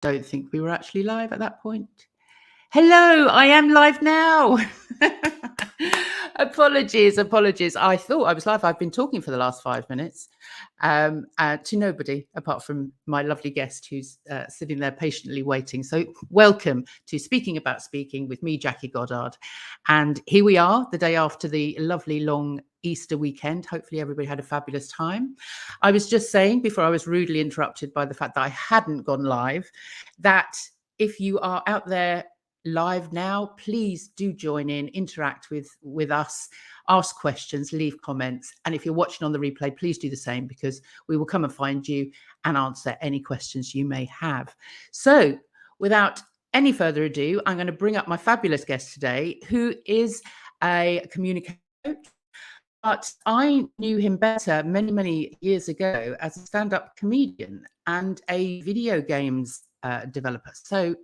don't think we were actually live at that point. Hello, I am live now. Apologies. I thought I was live. I've been talking for the last 5 minutes to nobody apart from my lovely guest who's sitting there patiently waiting. So welcome to Speaking About Speaking with me, Jackie Goddard. And here we are, the day after the lovely long Easter weekend. Hopefully everybody had a fabulous time. I was just saying before I was rudely interrupted by the fact that I hadn't gone live, that if you are out there live now, please do join in, interact with us, ask questions, leave comments, and if you're watching on the replay, please do the same, because we will come and find you and answer any questions you may have. So without any further ado, I'm going to bring up my fabulous guest today, who is a communicator coach, but I knew him better many years ago as a stand-up comedian and a video games developer. So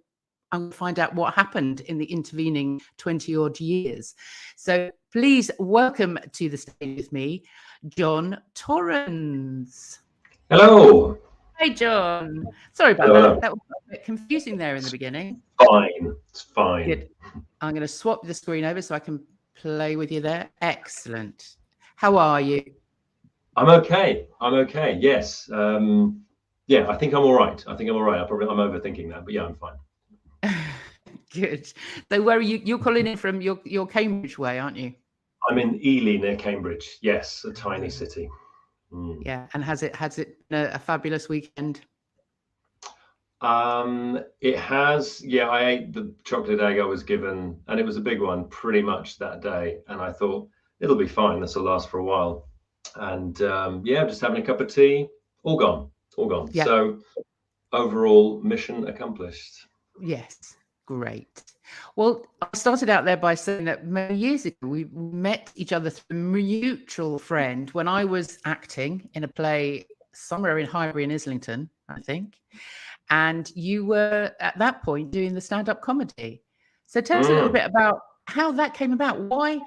I'm going to find out what happened in the intervening 20-odd years. So please welcome to the stage with me, Jon Torrens. Hello. Hi, Jon. Sorry about that. That was a bit confusing there in the beginning. Fine. It's fine. Good. I'm going to swap the screen over so I can play with you there. Excellent. How are you? I'm okay. Yes. Yeah, I think I'm all right. I'm overthinking that, but yeah, I'm fine. Good. So where are you? You're calling in from your Cambridge way, aren't you? I'm in Ely near Cambridge. Yes, a tiny city. Yeah. And has it been a fabulous weekend? It has. Yeah, I ate the chocolate egg I was given, and it was a big one pretty much that day. And I thought it'll be fine. This will last for a while. And yeah, just having a cup of tea. All gone. Yeah. So overall, mission accomplished. Yes, great. Well, I started out there by saying that many years ago we met each other through a mutual friend when I was acting in a play somewhere in Highbury in Islington, I think. And you were at that point doing the stand-up comedy. So tell us a little bit about how that came about. Why?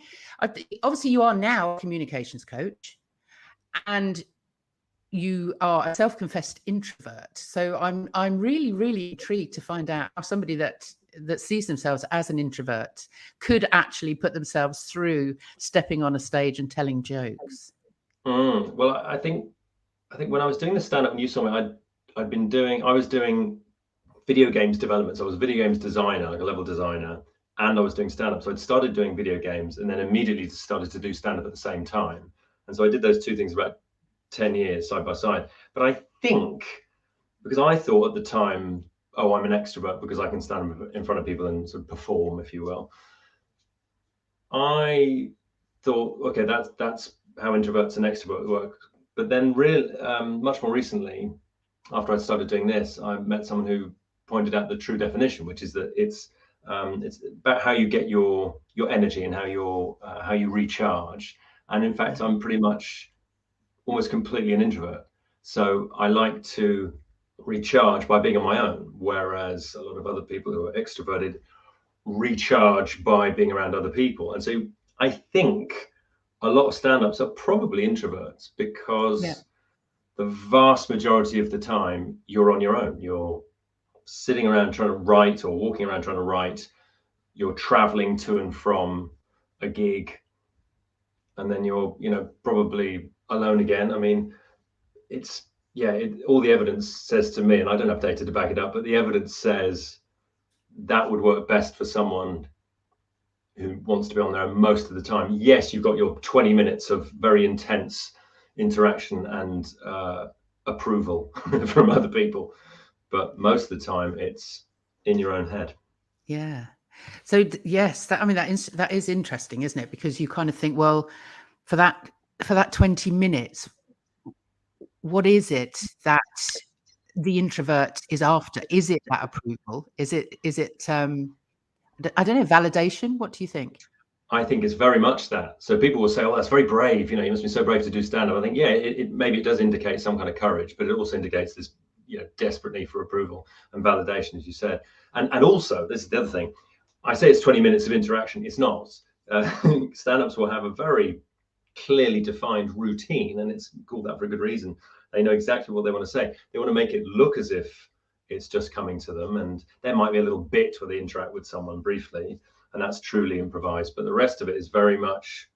Obviously, you are now a communications coach, and you are a self-confessed introvert. So I'm really intrigued to find out how somebody that sees themselves as an introvert could actually put themselves through stepping on a stage and telling jokes. Well, I think when I was doing the stand-up, and you saw me, I was doing video games development. So I was a video games designer, like a level designer, and I was doing stand-up. So I'd started doing video games and then immediately started to do stand-up at the same time. And so I did those two things about 10 years side by side. But I think because I thought at the time, oh, I'm an extrovert because I can stand in front of people and sort of perform, if you will. I thought, okay, that's how introverts and extroverts work. But then much more recently, after I started doing this, I met someone who pointed out the true definition, which is that it's about how you get your energy and how you recharge. And in fact, I'm pretty much almost completely an introvert. So I like to recharge by being on my own, whereas a lot of other people who are extroverted recharge by being around other people. And so I think a lot of stand-ups are probably introverts because the vast majority of the time you're on your own. You're sitting around trying to write or walking around trying to write. You're traveling to and from a gig, and then you're probably alone again. I mean, all the evidence says to me, and I don't have data to back it up, but the evidence says that would work best for someone who wants to be on their own most of the time. Yes, you've got your 20 minutes of very intense interaction and approval from other people, but most of the time it's in your own head. Yeah. So yes, that is interesting, isn't it? Because you kind of think, well, for that 20 minutes, what is it that the introvert is after? Is it that approval? Is it I don't know, validation? What do you think? I think it's very much that. So people will say, "Oh, that's very brave. You must be so brave to do stand-up." I think, yeah, maybe it does indicate some kind of courage, but it also indicates this, desperate need for approval and validation, as you said. And also, this is the other thing. I say it's 20 minutes of interaction. It's not. Stand-ups will have a very clearly defined routine, and it's called that for a good reason. They know exactly what they want to say. They want to make it look as if it's just coming to them, and there might be a little bit where they interact with someone briefly, and that's truly improvised, but the rest of it is very much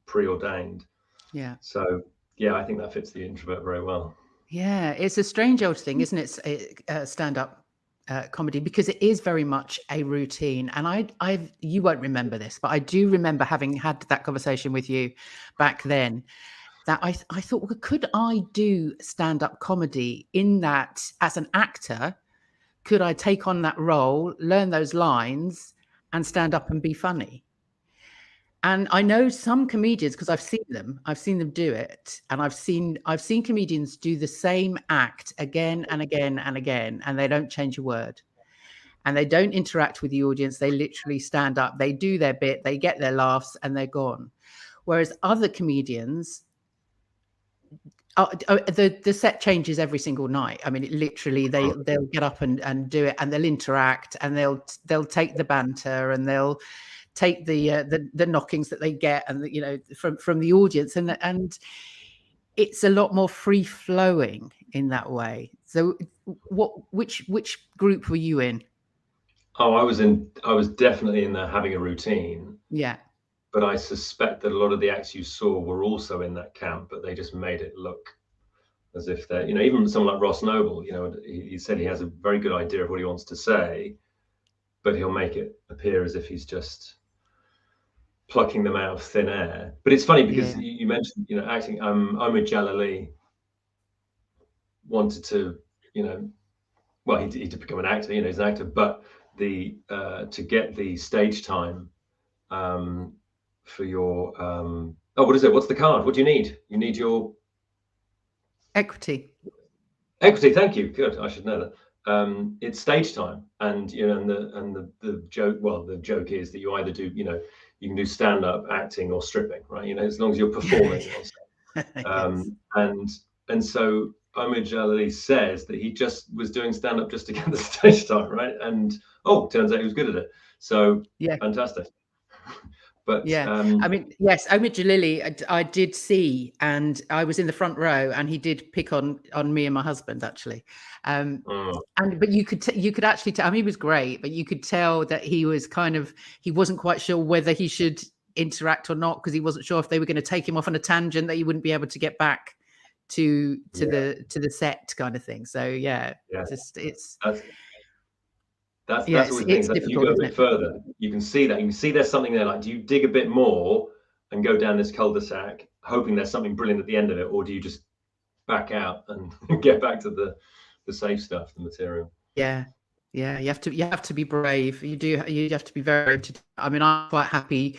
preordained. Yeah. So yeah, I think that fits the introvert very well. Yeah, it's a strange old thing, isn't it? Stand-up comedy, because it is very much a routine. And you won't remember this, but I do remember having had that conversation with you back then. That I thought, well, could I do stand-up comedy in that as an actor? Could I take on that role, learn those lines, and stand up and be funny? And I know some comedians, because I've seen them do it, and I've seen comedians do the same act again and again and again, and they don't change a word, and they don't interact with the audience. They literally stand up, they do their bit, they get their laughs, and they're gone. Whereas other comedians, the set changes every single night. I mean, it literally they'll get up and do it, and they'll interact, and they'll take the banter, and they'll take the knockings that they get, and from the audience, and it's a lot more free flowing in that way. So, which group were you in? Oh, I was definitely in there having a routine. Yeah. But I suspect that a lot of the acts you saw were also in that camp, but they just made it look as if they're, even someone like Ross Noble, he said he has a very good idea of what he wants to say, but he'll make it appear as if he's just plucking them out of thin air. But it's funny because you mentioned, acting. Omid Jalali wanted to, well, he did become an actor. He's an actor, but to get the stage time for your what is it? What's the card? What do you need? You need your equity. Thank you. Good. I should know that. It's stage time, and the joke. Well, the joke is that you either do, you can do stand up, acting, or stripping, right? As long as you're performing. Yes. And so Omid Jalali says that he just was doing stand up just to get the stage time, right? And turns out he was good at it. So fantastic. But I mean, yes, Omid Jalali, I did see, and I was in the front row, and he did pick on me and my husband, actually. But you could actually tell. I mean, he was great, but you could tell that he was he wasn't quite sure whether he should interact or not, because he wasn't sure if they were going to take him off on a tangent that he wouldn't be able to get back to the set, kind of thing. So that's always the thing. That you go a bit further, you can see there's something there. Like, do you dig a bit more and go down this cul-de-sac, hoping there's something brilliant at the end of it, or do you just back out and get back to the safe stuff, the material? Yeah, you have to be brave. You have to be very. I mean, I'm quite happy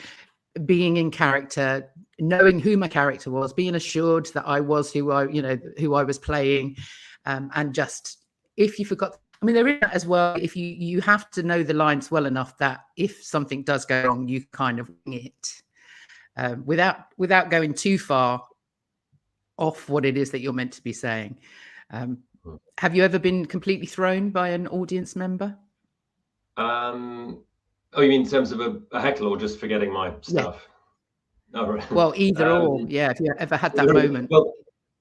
being in character, knowing who my character was, being assured that I was who I was playing, and just, if you forgot. I mean, there is that as well. If you have to know the lines well enough that if something does go wrong, you kind of wing it, without going too far off what it is that you're meant to be saying. Have you ever been completely thrown by an audience member? You mean in terms of a heckle, or just forgetting my stuff? Yeah. Oh, right. Well, either or. Yeah. Have you ever had that moment? Well,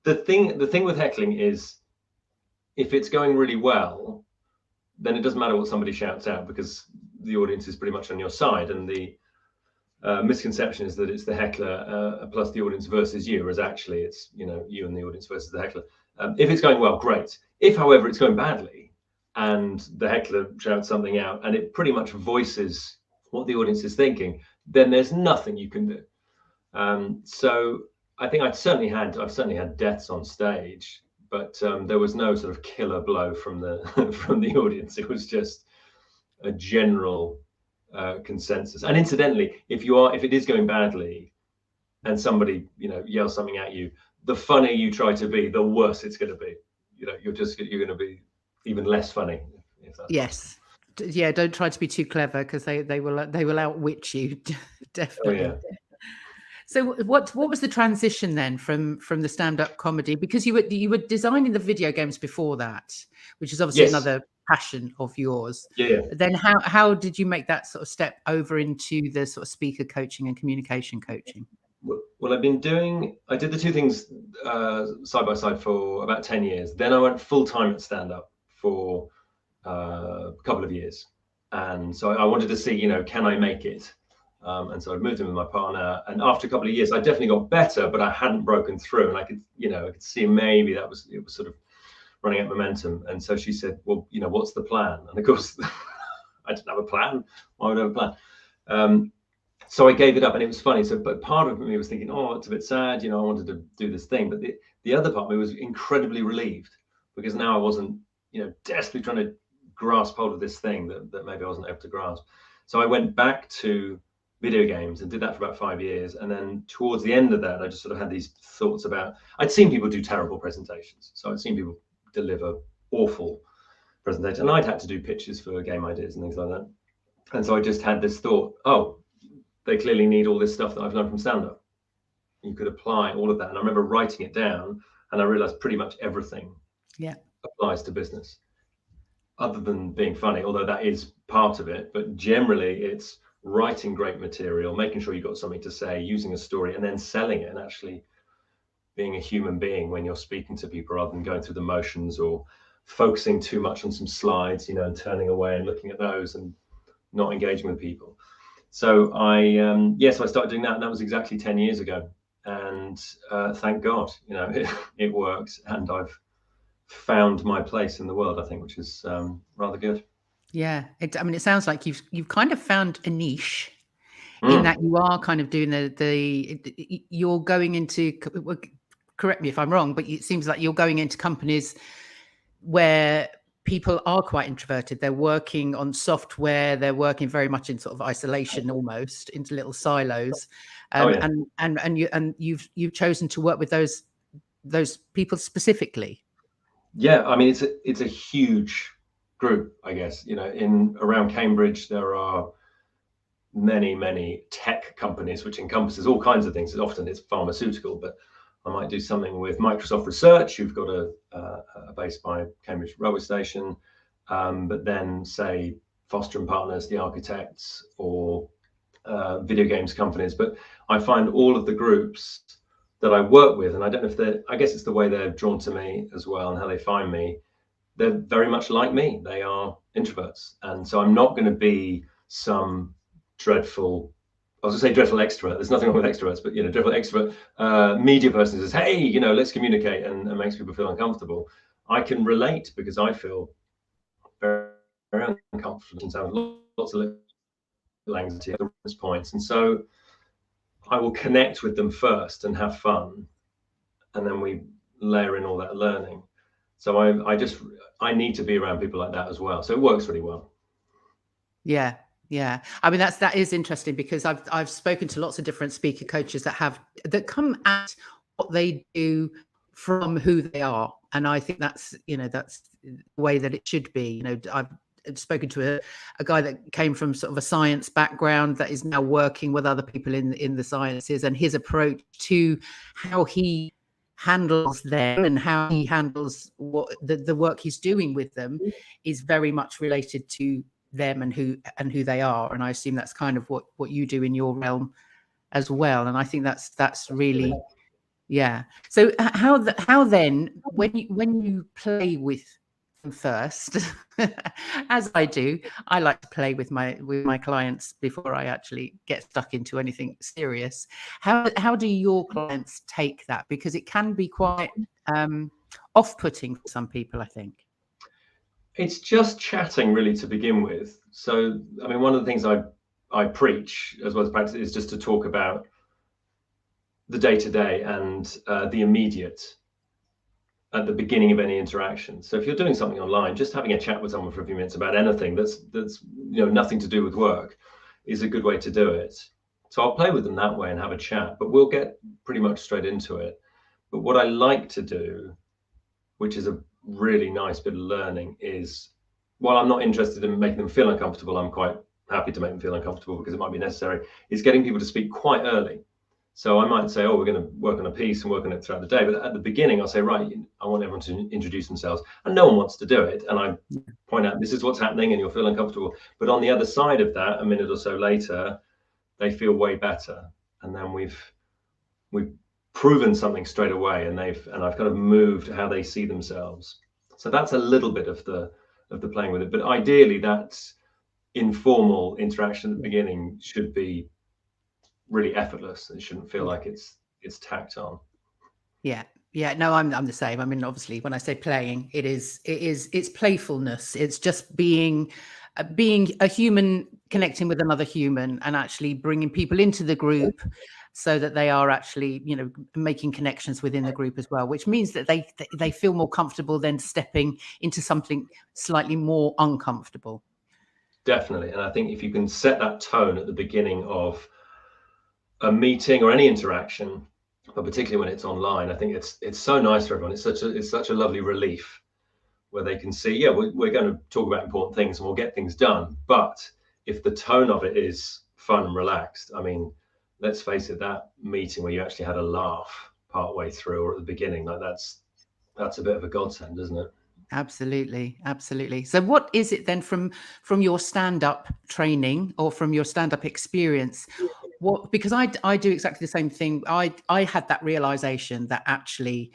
the thing with heckling is, if it's going really well, then it doesn't matter what somebody shouts out, because the audience is pretty much on your side. And the misconception is that it's the heckler plus the audience versus you, whereas actually it's you and the audience versus the heckler. If it's going well, great. If, however, it's going badly and the heckler shouts something out and it pretty much voices what the audience is thinking, then there's nothing you can do. So I think I've certainly had deaths on stage, but there was no sort of killer blow from the from the audience. It was just a general consensus. And incidentally, if it is going badly and somebody yells something at you, the funnier you try to be, the worse it's going to be. You're going to be even less funny. Yes. Yeah. Don't try to be too clever, because they will outwit you. Definitely. Oh, yeah. So what was the transition then from the stand-up comedy? Because you were designing the video games before that, which is obviously another passion of yours. Yeah. Then how did you make that sort of step over into the sort of speaker coaching and communication coaching? Well, I did the two things side by side for about 10 years. Then I went full time at stand-up for couple of years. And so I wanted to see, you know, can I make it? And so I moved in with my partner, and after a couple of years, I definitely got better, but I hadn't broken through, and I could, you know, I could see maybe it was sort of running out of momentum. And so she said, well, you know, what's the plan? And of course, I didn't have a plan. Why would I have a plan? So I gave it up, and it was funny. So, but part of me was thinking, oh, it's a bit sad, you know, I wanted to do this thing. But the other part of me was incredibly relieved, because now I wasn't, you know, desperately trying to grasp hold of this thing that maybe I wasn't able to grasp. So I went back to video games and did that for about 5 years. And then towards the end of that, I just sort of had these thoughts about, I'd seen people do terrible presentations. So I'd seen people deliver awful presentations, and I'd had to do pitches for game ideas and things like that. And so I just had this thought, oh, they clearly need all this stuff that I've learned from stand-up. You could apply all of that. And I remember writing it down, and I realized pretty much everything applies to business, other than being funny, although that is part of it. But generally, it's writing great material, making sure you've got something to say, using a story, and then selling it, and actually being a human being when you're speaking to people, rather than going through the motions or focusing too much on some slides, you know, and turning away and looking at those and not engaging with people. So I started doing that, and that was exactly 10 years ago. And thank God, you know, it works, and I've found my place in the world, I think, which is rather good. Yeah, I mean, it sounds like you've kind of found a niche in that you are kind of doing you're going into, correct me if I'm wrong, but it seems like you're going into companies where people are quite introverted. They're working on software. They're working very much in sort of isolation, almost into little silos. And you've chosen to work with those people specifically. Yeah, I mean, it's a huge group, I guess. You know, around Cambridge, there are many tech companies, which encompasses all kinds of things. Often it's pharmaceutical, but I might do something with Microsoft Research, who've got a base by Cambridge railway station, but then say Foster and Partners, the architects, or video games companies. But I find all of the groups that I work with, and I don't know if I guess it's the way they're drawn to me as well, and how they find me. They're very much like me. They are introverts, and so I'm not going to be some dreadful, I was going to say dreadful extrovert. There's nothing wrong with extroverts, but, you know, dreadful extrovert media person who says, hey, you know, let's communicate, and makes people feel uncomfortable. I can relate, because I feel very, very uncomfortable and have lots of little anxiety at the points. And so I will connect with them first and have fun, and then we layer in all that learning. So I need to be around people like that as well. So it works really well. Yeah. Yeah, I mean, that is interesting, because I've spoken to lots of different speaker coaches that come at what they do from who they are, and I think that's the way that it should be. You know, I've spoken to a guy that came from sort of a science background that is now working with other people in the sciences, and his approach to how he handles them and how he handles what the work he's doing with them is very much related to them and who they are. And I assume that's kind of what you do in your realm as well. And I think that's really, yeah. So how then, when you play with them first, as I do, I like to play with my clients before I actually get stuck into anything serious. How do your clients take that? Because it can be quite off-putting for some people, I think. It's just chatting, really, to begin with. So, I mean, one of the things I preach as well as practice is just to talk about the day-to-day and the immediate at the beginning of any interaction. So if you're doing something online, just having a chat with someone for a few minutes about anything that's you know, nothing to do with work is a good way to do it. So I'll play with them that way and have a chat, but we'll get pretty much straight into it. But what I like to do, which is a really nice bit of learning, is, while I'm not interested in making them feel uncomfortable, I'm quite happy to make them feel uncomfortable because it might be necessary, is getting people to speak quite early. So I might say, oh, we're going to work on a piece and work on it throughout the day. But at the beginning, I'll say, right, I want everyone to introduce themselves. And no one wants to do it. And I point out, this is what's happening, and you'll feel uncomfortable. But on the other side of that, a minute or so later, they feel way better. And then we've proven something straight away, and I've kind of moved how they see themselves. So that's a little bit of the the playing with it. But ideally, that informal interaction at the beginning should be really effortless. It shouldn't feel like it's tacked on. Yeah, no, I'm the same. I mean, obviously, when I say playing, it's playfulness. It's just being a human, connecting with another human, and actually bringing people into the group, so that they are actually, making connections within the group as well. Which means that they feel more comfortable than stepping into something slightly more uncomfortable. Definitely, and I think if you can set that tone at the beginning of a meeting or any interaction, but particularly when it's online, I think it's so nice for everyone. It's such a lovely relief where they can see, yeah, we're going to talk about important things and we'll get things done. But if the tone of it is fun and relaxed, I mean, let's face it, that meeting where you actually had a laugh partway through or at the beginning, like that's a bit of a godsend, isn't it? Absolutely. So what is it then from your stand-up training or from your stand-up experience? Because I do exactly the same thing. I had that realization that actually,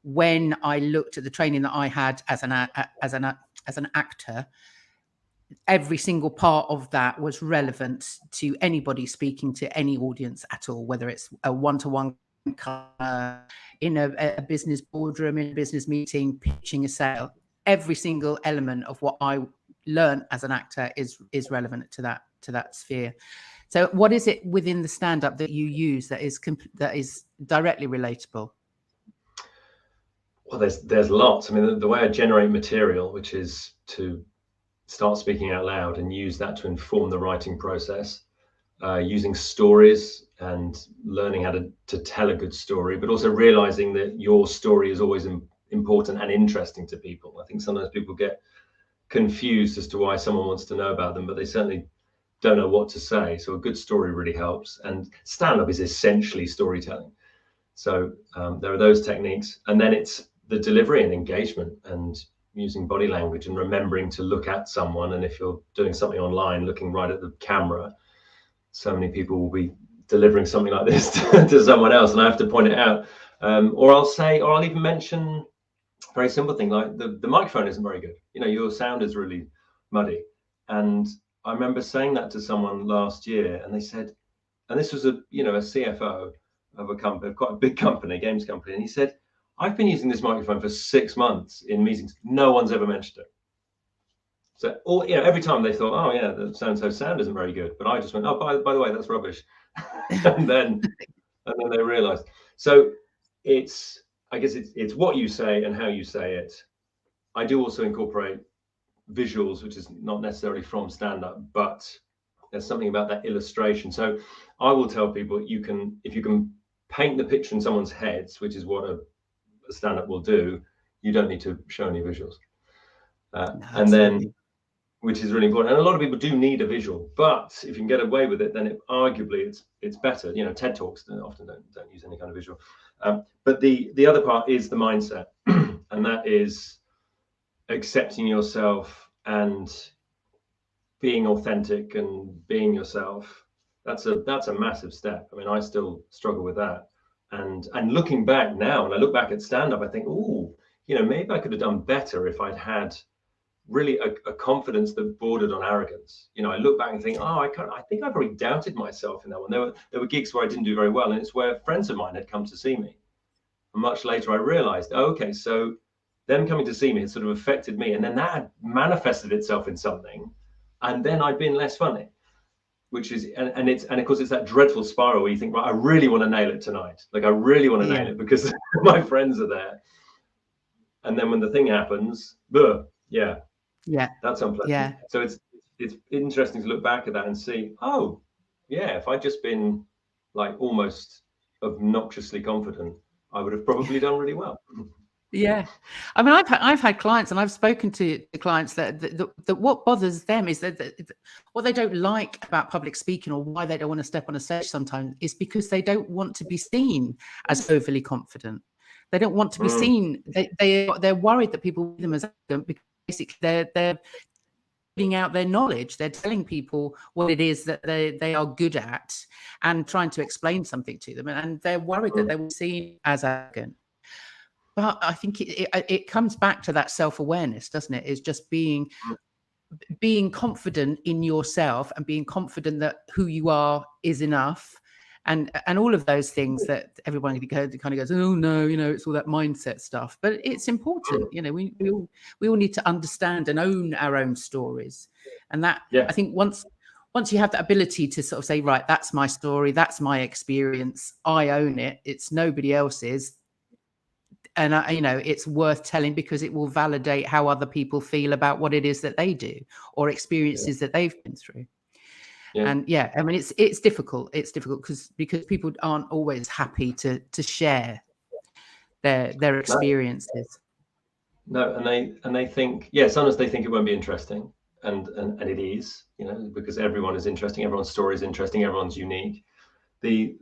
when I looked at the training that I had as an actor, every single part of that was relevant to anybody speaking to any audience at all, whether it's a one-to-one in a business boardroom, in a business meeting, pitching a sale. Every single element of what I learned as an actor is relevant to that sphere. So what is it within the stand-up that you use that is directly relatable? Well, there's lots. I mean, the way I generate material, which is to start speaking out loud and use that to inform the writing process, using stories and learning how to tell a good story, but also realizing that your story is always important and interesting to people. I think sometimes people get confused as to why someone wants to know about them, but they certainly don't know what to say. So a good story really helps. And stand-up is essentially storytelling. So there are those techniques. And then it's the delivery and engagement and using body language and remembering to look at someone. And if you're doing something online, looking right at the camera, so many people will be delivering something like this to someone else, and I have to point it out. Or I'll even mention a very simple thing like the microphone isn't very good. Your sound is really muddy. And I remember saying that to someone last year, and they said, and this was a CFO of a company, quite a big company, games company, and he said, I've been using this microphone for 6 months in meetings. No one's ever mentioned it. So, every time they thought, oh yeah, the so-and-so sound isn't very good, but I just went, oh, by the way, that's rubbish, and then they realised. So I guess it's what you say and how you say it. I do also incorporate visuals, which is not necessarily from stand-up, but there's something about that illustration. So I will tell people, if you can paint the picture in someone's heads, which is what a stand-up will do, you don't need to show any visuals. And then, which is really important. And a lot of people do need a visual, but if you can get away with it, then arguably it's better. TED Talks often don't use any kind of visual. But the other part is the mindset, and that is accepting yourself and being authentic and being yourself. That's a massive step. I mean, I still struggle with that. And looking back now, when I look back at stand-up, I think, maybe I could have done better if I'd had really a confidence that bordered on arrogance. I look back and think, I think I've already doubted myself in that one. There were gigs where I didn't do very well, and it's where friends of mine had come to see me. And much later, I realized, okay, so them coming to see me had sort of affected me, and then that had manifested itself in something, and then I'd been less funny, which is, and of course it's that dreadful spiral where you think, right, I really want to nail it tonight. Like I really want to nail it because my friends are there. And then when the thing happens, that's unpleasant. Yeah. So it's interesting to look back at that and see, if I'd just been like almost obnoxiously confident, I would have probably done really well. Yeah, I mean, I've had clients, and I've spoken to the clients that what bothers them is that what they don't like about public speaking, or why they don't want to step on a stage sometimes, is because they don't want to be seen as overly confident. They don't want to be seen. They're worried that people see them as arrogant, because basically they're putting out their knowledge. They're telling people what it is that they are good at and trying to explain something to them, and they're worried that they will be seen as arrogant. But I think it comes back to that self-awareness, doesn't it? It's just being confident in yourself and being confident that who you are is enough, and all of those things that everyone kind of goes, oh no, it's all that mindset stuff. But it's important, we all need to understand and own our own stories, and that I think once you have that ability to sort of say, right, that's my story, that's my experience, I own it, it's nobody else's. And it's worth telling because it will validate how other people feel about what it is that they do or experiences that they've been through. And I mean, it's difficult. It's difficult because people aren't always happy to share their experiences. No, and they think, sometimes they think it won't be interesting, and it is, because everyone is interesting, everyone's story is interesting, everyone's unique. The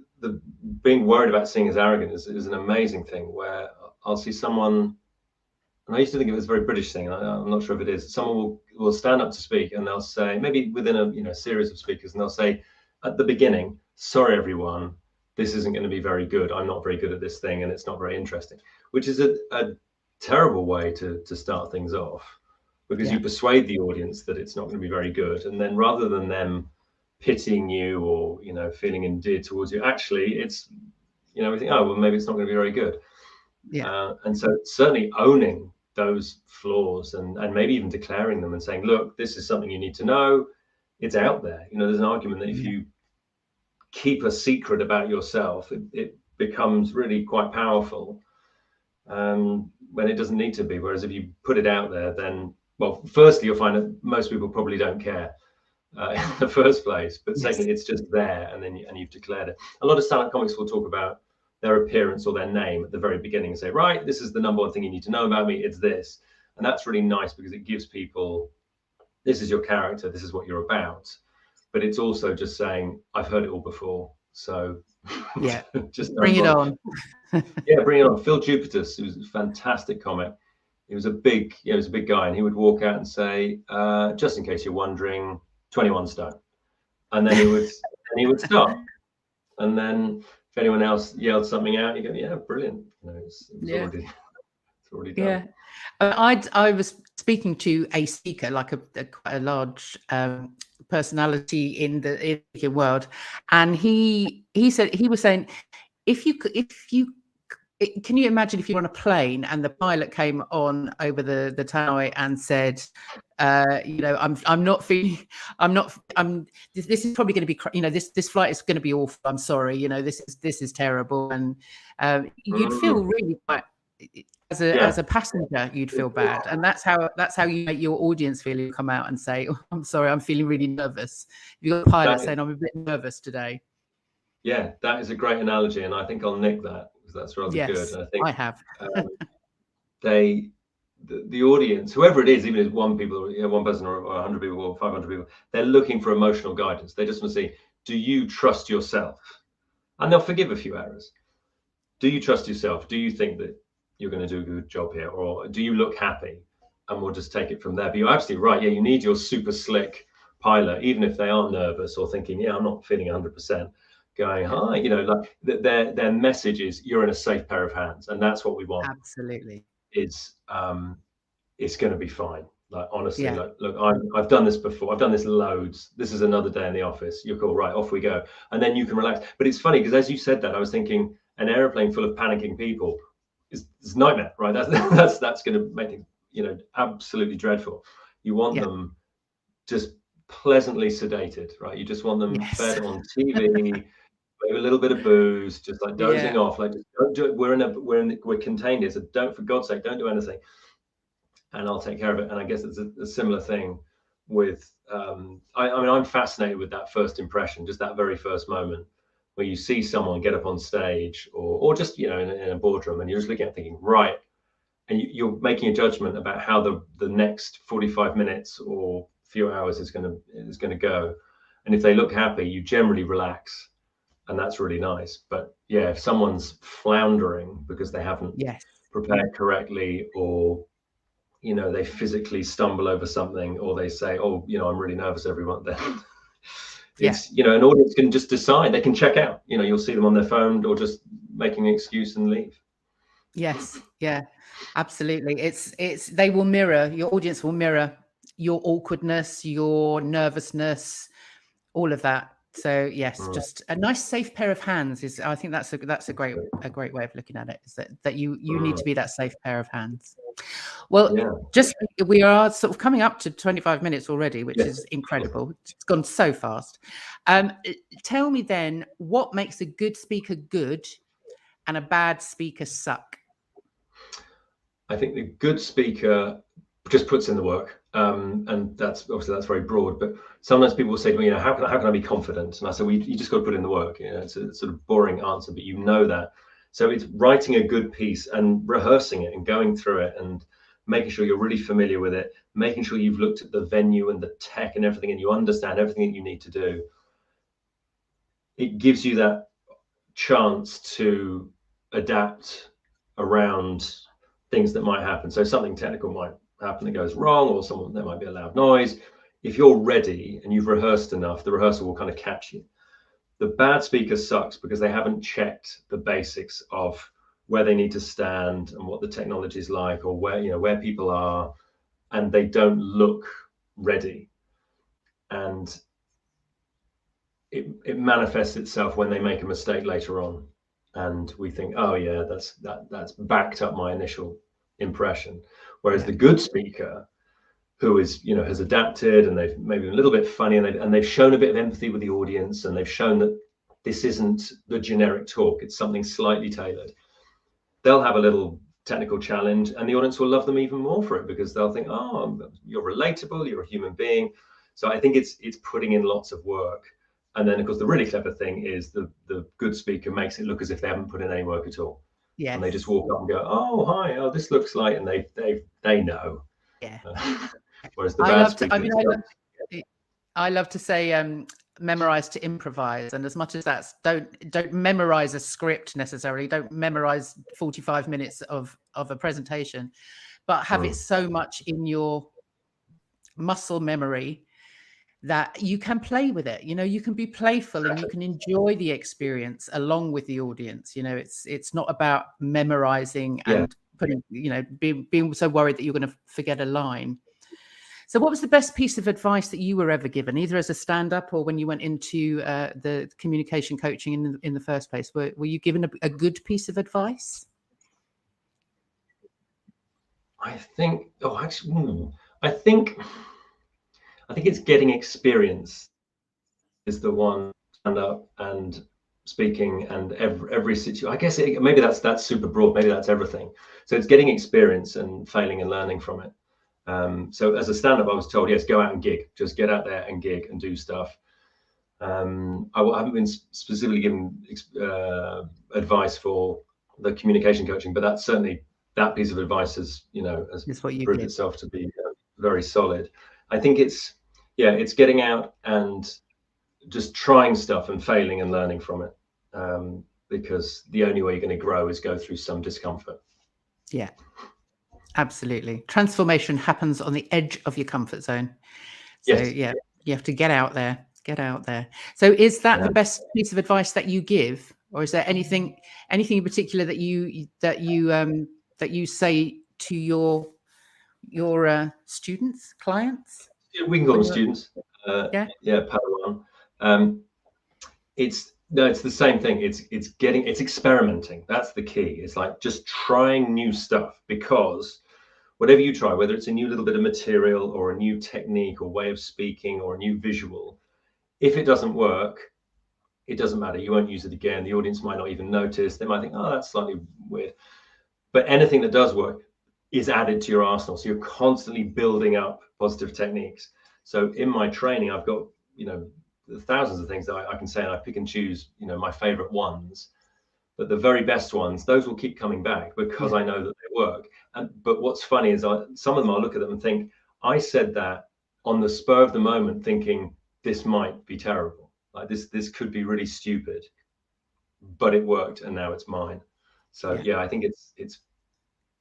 being worried about seeing as arrogant is an amazing thing, where I'll see someone, and I used to think it was a very British thing, and I'm not sure if it is. Someone will stand up to speak, and they'll say, maybe within a series of speakers, and they'll say at the beginning, sorry everyone, this isn't going to be very good. I'm not very good at this thing, and it's not very interesting, which is a terrible way to start things off, because you persuade the audience that it's not going to be very good, and then rather than them pitying you or feeling endeared towards you, actually it's we think, oh well, maybe it's not going to be very good. And so certainly owning those flaws and maybe even declaring them and saying, look, this is something you need to know, it's out there. There's an argument that if you keep a secret about yourself, it becomes really quite powerful when it doesn't need to be. Whereas if you put it out there, then, well, firstly, you'll find that most people probably don't care in the first place, but secondly, it's just there, and you've declared it. A lot of stand-up comics will talk about their appearance or their name at the very beginning and say, right, this is the number one thing you need to know about me, it's this. And that's really nice because it gives people, this is your character, this is what you're about. But it's also just saying, I've heard it all before, so just bring it on. Bring it on. Phil Jupitus, who was a fantastic comic, he was a big guy, and he would walk out and say, just in case you're wondering, 21 stone. And then he would start. And then if anyone else yelled something out, you go, yeah, brilliant. It's already done. Yeah. I was speaking to a speaker, like a large personality in the speaking world, and he said, he was saying, can you imagine if you're on a plane and the pilot came on over the tannoy and said, this is probably going to be, this flight is going to be awful. I'm sorry, this is terrible. And you'd feel really quite, as a passenger, you'd feel bad. And that's how you make your audience feel. You come out and say, oh, I'm sorry, I'm feeling really nervous. You've got a pilot saying, I'm a bit nervous today. Yeah, that is a great analogy. And I think I'll nick that, because that's rather good. And I think I have. The audience, whoever it is, even if it's one person or 100 people or 500 people, they're looking for emotional guidance. They just want to see, do you trust yourself? And they'll forgive a few errors. Do you trust yourself? Do you think that you're going to do a good job here? Or do you look happy? And we'll just take it from there. But you're absolutely right. Yeah, you need your super slick pilot, even if they are nervous or thinking, I'm not feeling 100%. Going, hi, like their message is, you're in a safe pair of hands, and that's what we want. Absolutely. It's going to be fine. Like, honestly, look, I've done this before. I've done this loads. This is another day in the office. You're cool, right? Off we go, and then you can relax. But it's funny because as you said that, I was thinking an airplane full of panicking people is a nightmare, right? That's going to make things, absolutely dreadful. You want them just pleasantly sedated, right? You just want them fed on TV. Maybe a little bit of booze, just like dozing off. Like, just don't do it. We're contained here, so don't, for God's sake, don't do anything, and I'll take care of it. And I guess it's a similar thing with. I mean, I'm fascinated with that first impression, just that very first moment where you see someone get up on stage, or just in a boardroom, and you're just looking at it thinking, right, and you're making a judgment about how the next 45 minutes or few hours is going to go, and if they look happy, you generally relax. And that's really nice. But if someone's floundering because they haven't prepared correctly, or they physically stumble over something, or they say, oh, I'm really nervous, everyone, then it's an audience can just decide, they can check out. You'll see them on their phone or just making an excuse and leave. Yes. Yeah, absolutely. They will mirror, your audience will mirror your awkwardness, your nervousness, all of that. So yes, just a nice safe pair of hands is, I think that's a great way of looking at it, is that you need to be that safe pair of hands. Well, Yeah. just, we are sort of coming up to 25 minutes already, which Yes. is incredible. It's gone so fast. Tell me then, what makes a good speaker good and a bad speaker suck? I think the good speaker just puts in the work, and that's very broad. But sometimes people will say to me, how can I be confident? And I say, well, you just got to put in the work. It's a sort of boring answer, but you know that. So it's writing a good piece and rehearsing it and going through it and making sure you're really familiar with it, making sure you've looked at the venue and the tech and everything, and you understand everything that you need to do. It gives you that chance to adapt around things that might happen. So something technical might happen that goes wrong, or there might be a loud noise. If you're ready and you've rehearsed enough, the rehearsal will kind of catch you. The bad speaker sucks because they haven't checked the basics of where they need to stand and what the technology is like, or where people are, and they don't look ready. And it manifests itself when they make a mistake later on, and we think, oh yeah, that's backed up my initial impression. Whereas the good speaker, who has adapted, and they've maybe been a little bit funny, and they've shown a bit of empathy with the audience, and they've shown that this isn't the generic talk, it's something slightly tailored. They'll have a little technical challenge, and the audience will love them even more for it, because they'll think, oh, you're relatable, you're a human being. So I think it's putting in lots of work. And then, of course, the really clever thing is the good speaker makes it look as if they haven't put in any work at all. Yes. And they just walk up and go, oh, hi, oh, this looks like, and they know. Yeah. Whereas the bad speaker, I love to say, memorize to improvise. And as much as that's, don't memorize a script necessarily, don't memorize 45 minutes of a presentation, but have it so much in your muscle memory that you can play with it. You can be playful and you can enjoy the experience along with the audience. It's not about memorizing and putting, being so worried that you're going to forget a line. So what was the best piece of advice that you were ever given, either as a stand-up or when you went into the communication coaching in the first place? Were you given a good piece of advice? I think it's getting experience is the one. Stand up and speaking and every situation. I guess maybe that's super broad. Maybe that's everything. So it's getting experience and failing and learning from it. So as a stand-up, I was told, yes, go out and gig. Just get out there and gig and do stuff. I haven't been specifically given advice for the communication coaching, but that's certainly, that piece of advice has proved itself to be very solid. I think it's getting out and just trying stuff and failing and learning from it, because the only way you're going to grow is go through some discomfort. Yeah, absolutely. Transformation happens on the edge of your comfort zone. So yes. You have to get out there. So is that the best piece of advice that you give, or is there anything in particular that you say to your students, clients? We can call them students. Padawan. It's the same thing. It's experimenting. That's the key. It's like just trying new stuff, because whatever you try, whether it's a new little bit of material or a new technique or way of speaking or a new visual, if it doesn't work, it doesn't matter. You won't use it again. The audience might not even notice. They might think, oh, that's slightly weird. But anything that does work is added to your arsenal. So you're constantly building up positive techniques. So in my training, I've got, thousands of things that I can say, and I pick and choose, my favorite ones. But the very best ones, those will keep coming back because I know that they work. But what's funny is some of them, I'll look at them and think, I said that on the spur of the moment, thinking this might be terrible. Like this could be really stupid, but it worked, and now it's mine. So I think it's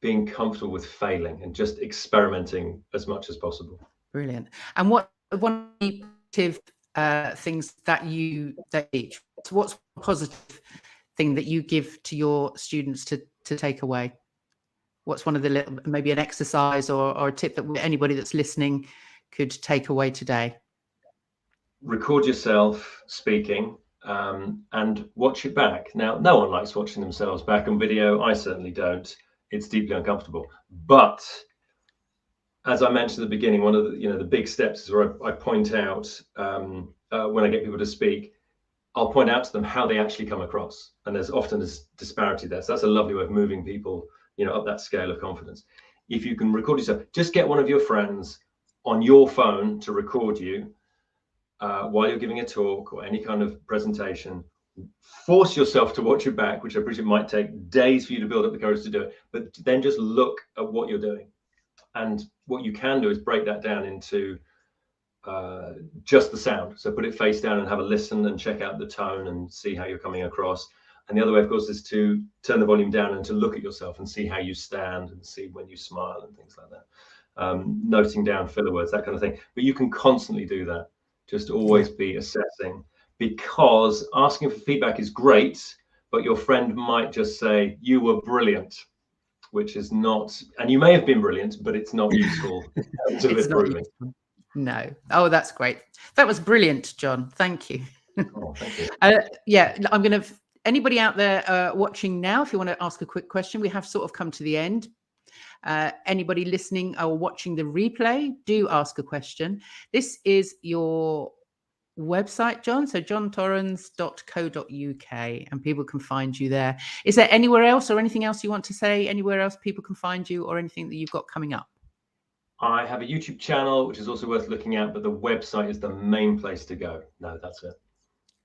being comfortable with failing and just experimenting as much as possible. Brilliant. And what one positive things that you what's one positive thing that you give to your students to take away? What's one of the little, maybe an exercise or a tip that anybody that's listening could take away today? Record yourself speaking and watch it back. Now, no one likes watching themselves back on video. I certainly don't. It's deeply uncomfortable. But as I mentioned at the beginning, one of the big steps is where I point out when I get people to speak, I'll point out to them how they actually come across, and there's often this disparity there. So that's a lovely way of moving people, up that scale of confidence. If you can record yourself, just get one of your friends on your phone to record you while you're giving a talk or any kind of presentation. Force yourself to watch it back, which I appreciate might take days for you to build up the courage to do it, but then just look at what you're doing. And what you can do is break that down into just the sound. So put it face down and have a listen and check out the tone and see how you're coming across. And the other way, of course, is to turn the volume down and to look at yourself and see how you stand and see when you smile and things like that. Noting down filler words, that kind of thing. But you can constantly do that. Just always be assessing, because asking for feedback is great, but your friend might just say, "You were brilliant," which is not, and you may have been brilliant, but it's not useful in terms of improving. No. Oh, that's great. That was brilliant, Jon. Thank you. Oh, thank you. Yeah, I'm going to, anybody out there watching now, if you want to ask a quick question, we have sort of come to the end. Anybody listening or watching the replay, do ask a question. This is your website, Jon, so jontorrens.co.uk, and people can find you there. Is there anywhere else or anything else you want to say, anywhere else people can find you, or anything that you've got coming up? I have a YouTube channel, which is also worth looking at, but the website is the main place to go. No, that's it.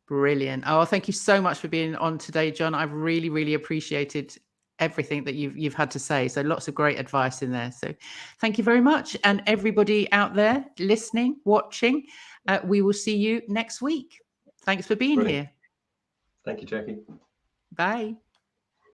Brilliant. Oh, thank you so much for being on today, Jon. I've really, really appreciated everything that you've had to say. So lots of great advice in there. So thank you very much. And everybody out there listening, watching, we will see you next week. Thanks for being here. Thank you, Jackie. Bye.